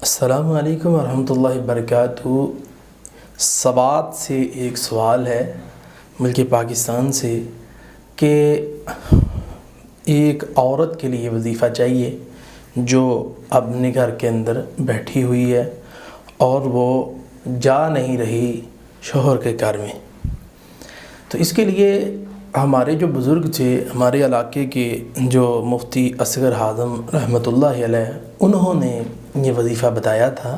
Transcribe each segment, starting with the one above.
السلام علیکم ورحمۃ اللہ وبرکاتہ۔ سوات سے ایک سوال ہے ملک پاکستان سے کہ ایک عورت کے لیے وظیفہ چاہیے جو اپنے گھر کے اندر بیٹھی ہوئی ہے اور وہ جا نہیں رہی شوہر کے گھر میں۔ تو اس کے لیے ہمارے جو بزرگ تھے، ہمارے علاقے کے جو مفتی اصغر اعظم رحمۃ اللہ علیہ، انہوں نے یہ وظیفہ بتایا تھا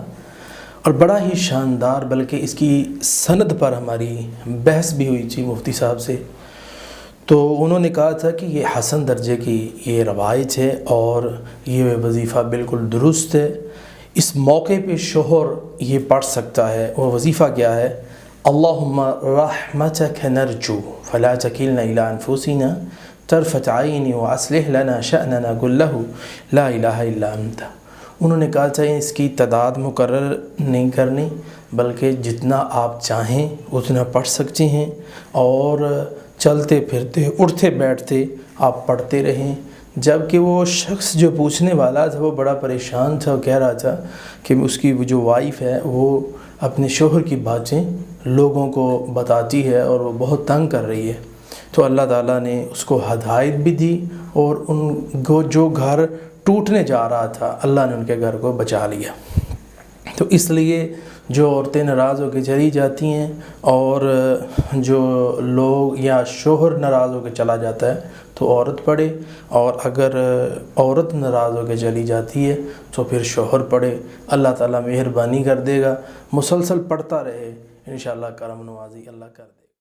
اور بڑا ہی شاندار، بلکہ اس کی سند پر ہماری بحث بھی ہوئی تھی مفتی صاحب سے۔ تو انہوں نے کہا تھا کہ یہ حسن درجے کی یہ روایت ہے اور یہ وظیفہ بالکل درست ہے۔ اس موقع پہ شوہر یہ پڑھ سکتا ہے۔ وہ وظیفہ کیا ہے؟ اللہم رحمتک نرجو فلا تکلنا الی انفسنا طرفۃ عین واصلح لنا شأننا کلہ لا الہ الا انت۔ انہوں نے کہا تھا اس کی تعداد مقرر نہیں کرنی، بلکہ جتنا آپ چاہیں اتنا پڑھ سکتے ہیں، اور چلتے پھرتے اٹھتے بیٹھتے آپ پڑھتے رہیں۔ جبکہ وہ شخص جو پوچھنے والا تھا وہ بڑا پریشان تھا، وہ کہہ رہا تھا کہ اس کی جو وائف ہے وہ اپنے شوہر کی باتیں لوگوں کو بتاتی ہے اور وہ بہت تنگ کر رہی ہے۔ تو اللہ تعالیٰ نے اس کو ہدایت بھی دی اور ان کو جو گھر ٹوٹنے جا رہا تھا اللہ نے ان کے گھر کو بچا لیا۔ تو اس لیے جو عورتیں ناراض ہو کے چلی جاتی ہیں اور جو لوگ یا شوہر ناراض ہو کے چلا جاتا ہے تو عورت پڑھے، اور اگر عورت ناراض ہو کے چلی جاتی ہے تو پھر شوہر پڑھے۔ اللہ تعالیٰ مہربانی کر دے گا، مسلسل پڑھتا رہے، انشاءاللہ کرم نوازی اللہ کر دے۔